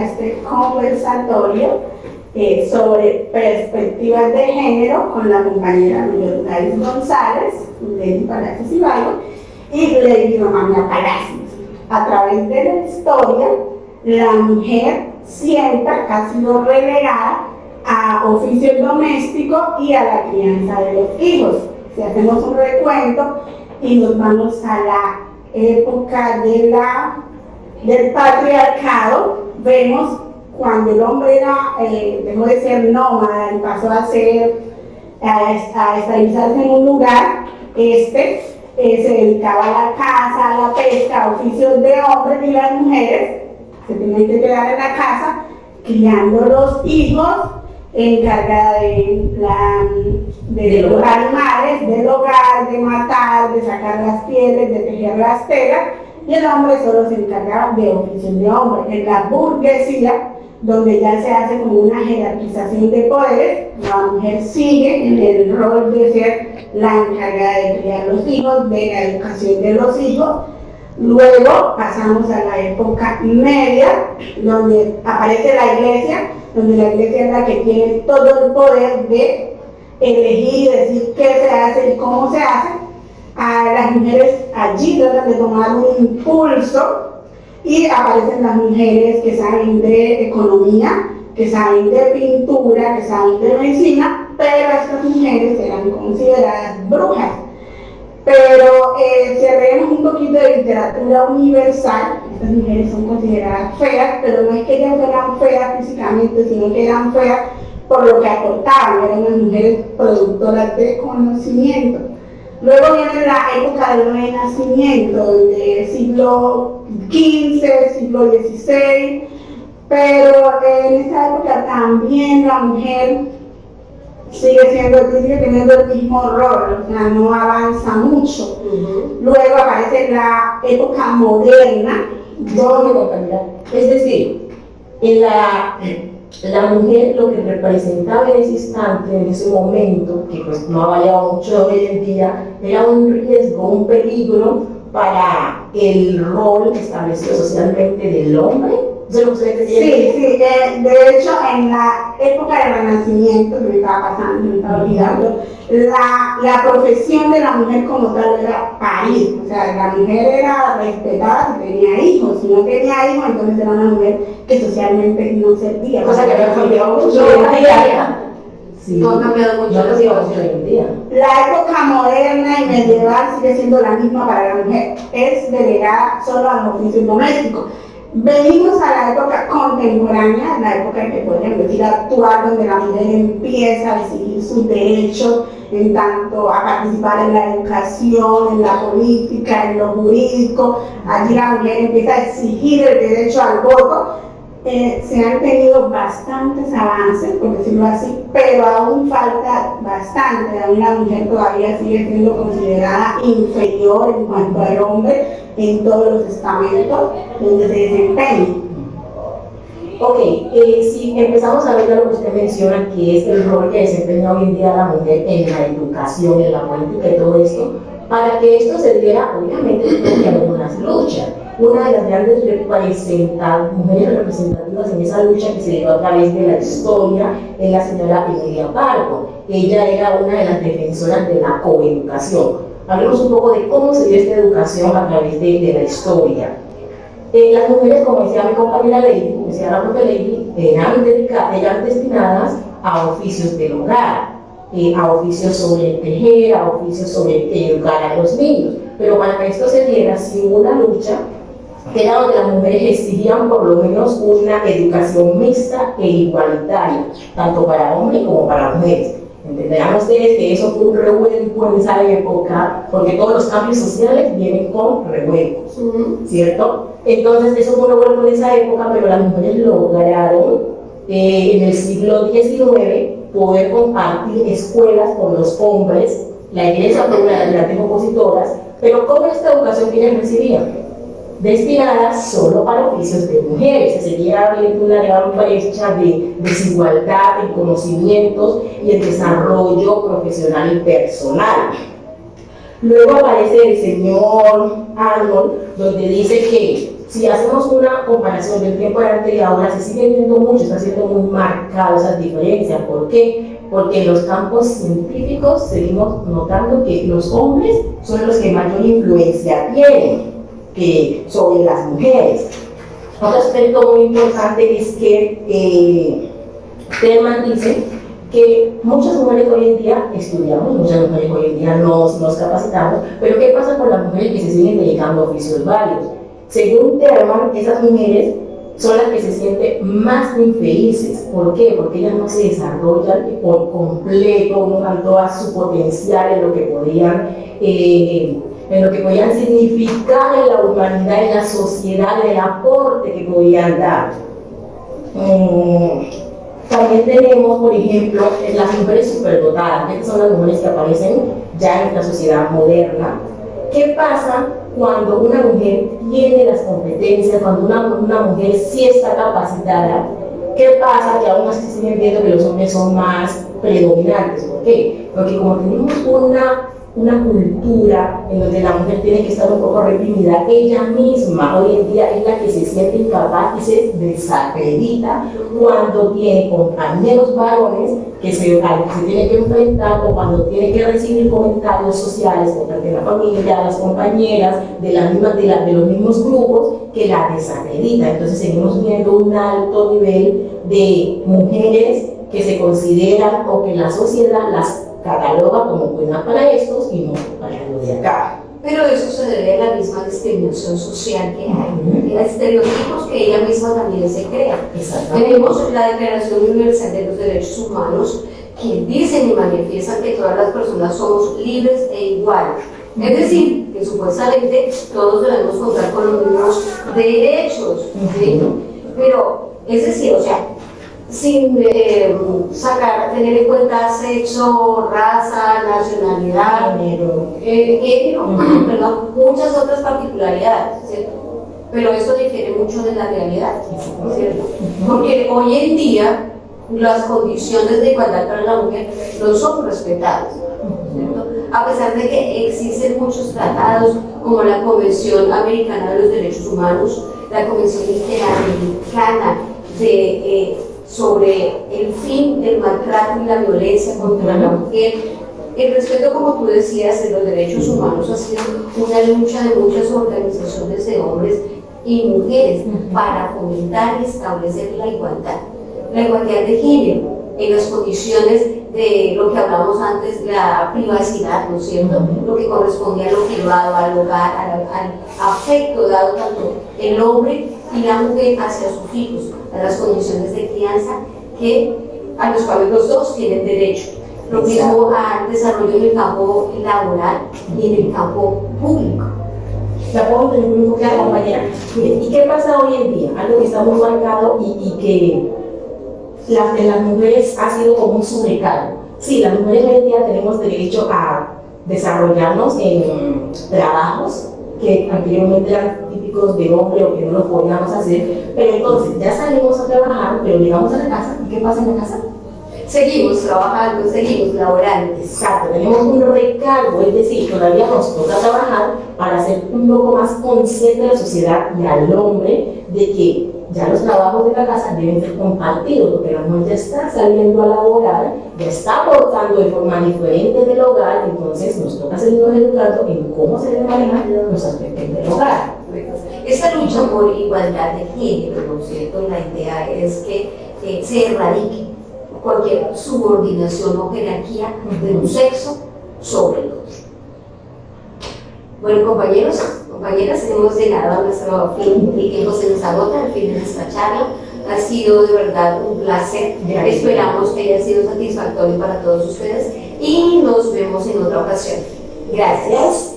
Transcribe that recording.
este conversatorio sobre perspectivas de género con la compañera Lourdes González, Lady Palacios Ibargo y Lady Romania Palacios. A través de la historia, la mujer siempre ha sido relegada a oficios domésticos y a la crianza de los hijos. Si hacemos un recuento y nos vamos a la época del patriarcado, vemos cuando el hombre dejó de ser nómada y pasó a estabilizarse en un lugar, se dedicaba a la caza, a la pesca, a oficios de hombres, y las mujeres se tenían que quedar en la casa criando los hijos, encargada de los animales, del hogar, de matar, de sacar las pieles, de tejer las telas, y el hombre solo se encargaba de oficios de hombre. En la burguesía, donde ya se hace como una jerarquización de poderes, la mujer sigue en el rol de ser la encargada de criar los hijos, de la educación de los hijos. Luego pasamos a la época media, donde aparece la iglesia, donde la iglesia es la que tiene todo el poder de elegir y decir qué se hace y cómo se hace. A las mujeres allí tratan de tomar un impulso, y aparecen las mujeres que saben de economía, que saben de pintura, que saben de medicina, pero estas mujeres eran consideradas brujas. Pero si leemos un poquito de literatura universal, estas mujeres son consideradas feas, pero no es que ellas fueran feas físicamente, sino que eran feas por lo que aportaban, eran unas mujeres productoras de conocimiento. Luego viene la época del Renacimiento, del siglo XV, siglo XVI, pero en esta época también la mujer sigue teniendo el mismo rol, o sea, no avanza mucho. Luego aparece la época moderna, es decir, la mujer lo que representaba en ese instante, en ese momento, que pues no ha variado mucho hoy en día, era un riesgo, un peligro para el rol establecido socialmente del hombre. ¿Eso es lo que usted decía? Sí, de hecho en la época del Renacimiento, que me estaba pasando, me estaba olvidando, la profesión de la mujer como tal era parir, o sea, la mujer era respetada si tenía hijos, si no tenía hijos, entonces era una mujer que socialmente no servía. Cosa que había cambiado mucho hoy en día. Sí, no ha cambiado mucho hoy en día. La época moderna y medieval sigue siendo la misma para la mujer, es delegada solo a los oficios domésticos. Venimos a la época contemporánea, la época en que podríamos decir actual, donde la mujer empieza a exigir sus derechos en tanto a participar en la educación, en la política, en lo jurídico. Allí la mujer empieza a exigir el derecho al voto. Se han tenido bastantes avances, por decirlo así, pero aún falta bastante. Aún la mujer todavía sigue siendo considerada inferior en cuanto al hombre en todos los estamentos donde se desempeña. Ok, si empezamos a ver lo que usted menciona, que es el rol que desempeña hoy en día la mujer en la educación, en la política y todo esto, para que esto se diera, obviamente, tiene que haber unas luchas. Una de las grandes mujeres representativas en esa lucha que se dio a través de la historia es la señora Emilia Pardo. Ella era una de las defensoras de la coeducación. Hablemos un poco de cómo se dio esta educación a través de la historia. Las mujeres, como decía mi compañera Lady, como decía la propia Lady, eran destinadas a oficios del hogar, a oficios sobre tejer, a oficios sobre educar a los niños. Pero para que esto se diera, sí hubo una lucha, que era donde las mujeres exigían por lo menos una educación mixta e igualitaria, tanto para hombres como para mujeres. Entenderán ustedes que eso fue un revuelo en esa época, porque todos los cambios sociales vienen con revuelos, ¿cierto? Entonces eso fue un revuelo en esa época, pero las mujeres lograron en el siglo XIX poder compartir escuelas con los hombres. La iglesia fue una de las grandes opositoras, pero ¿cómo era esta educación que ellas recibían? Destinadas solo para oficios de mujeres. Se seguía viendo una gran brecha de desigualdad en conocimientos y en desarrollo profesional y personal. Luego aparece el señor Arnold, donde dice que si hacemos una comparación del tiempo de antes y ahora, se sigue viendo mucho, está siendo muy marcada esa diferencia. ¿Por qué? Porque en los campos científicos seguimos notando que los hombres son los que mayor influencia tienen sobre las mujeres. Otro aspecto muy importante es que Thälmann dice que muchas mujeres hoy en día estudiamos, muchas mujeres hoy en día nos capacitamos, pero ¿qué pasa con las mujeres que se siguen dedicando a oficios varios? Según Thälmann, esas mujeres son las que se sienten más infelices. ¿Por qué? Porque ellas no se desarrollan por completo, no dan toda su potencial en lo que podían significar en la humanidad, en la sociedad, en el aporte que podían dar. También tenemos, por ejemplo, las mujeres superdotadas. Estas son las mujeres que aparecen ya en la sociedad moderna. ¿Qué pasa cuando una mujer tiene las competencias, cuando una mujer sí está capacitada? ¿Qué pasa? Que aún así siguen viendo que los hombres son más predominantes. ¿Por qué? Porque como tenemos una cultura en donde la mujer tiene que estar un poco reprimida, ella misma hoy en día es la que se siente incapaz y se desacredita cuando tiene compañeros varones que se tiene que enfrentar, o cuando tiene que recibir comentarios sociales por parte de la familia, las compañeras, de los mismos grupos, que la desacredita. Entonces seguimos viendo un alto nivel de mujeres que se consideran, o que la sociedad las cataloga como buenas para estos y no para los de acá. Pero eso se debe a la misma discriminación social que hay, a estereotipos que ella misma también se crea. Tenemos la Declaración Universal de los Derechos Humanos, que dicen y manifiestan que todas las personas somos libres e iguales. Es decir, que supuestamente todos debemos contar con los mismos derechos, ¿sí? Pero, es decir, o sea, sin tener en cuenta sexo, raza, nacionalidad, género, perdón, muchas otras particularidades, ¿cierto? Pero esto difiere mucho de la realidad, ¿cierto? Porque hoy en día las condiciones de igualdad para la mujer no son respetadas, ¿cierto? A pesar de que existen muchos tratados como la Convención Americana de los Derechos Humanos, la Convención Interamericana sobre el fin del maltrato y la violencia contra la mujer. El respeto, como tú decías, de los derechos humanos ha sido una lucha de muchas organizaciones de hombres y mujeres para fomentar y establecer la igualdad de género en las condiciones de lo que hablamos antes, la privacidad, ¿no es cierto? Lo que corresponde a lo privado, al hogar, al afecto dado tanto el hombre y la mujer hacia sus hijos, a las condiciones de crianza a los cuales los dos tienen derecho. Lo mismo al desarrollo en el campo laboral y en el campo público. La puedo tener muy clara, compañera. ¿Y qué pasa hoy en día? Algo que está muy marcado y que de las mujeres ha sido como un sobrecargo. Sí, las mujeres hoy en día tenemos derecho a desarrollarnos en trabajos que anteriormente eran típicos de hombre o que no lo podíamos hacer, pero entonces ya salimos a trabajar, pero llegamos a la casa, ¿y qué pasa en la casa? Seguimos trabajando, seguimos laborando. Exacto, tenemos un recargo, es decir, todavía nos toca trabajar para ser un poco más consciente de la sociedad y al hombre de que ya los trabajos de la casa deben ser compartidos, porque la mujer ya está saliendo a laborar, ya está aportando de forma diferente del hogar, entonces nos toca seguirnos educando en cómo se deben manejar los aspectos del hogar. Esta lucha por igualdad de género, ¿no es cierto? La idea es que se erradique cualquier subordinación o jerarquía de un sexo sobre el otro. Bueno, compañeros, compañeras, hemos llegado a nuestro fin, el tiempo se nos agota al fin de esta charla. Ha sido de verdad un placer. Esperamos que haya sido satisfactorio para todos ustedes y nos vemos en otra ocasión. Gracias.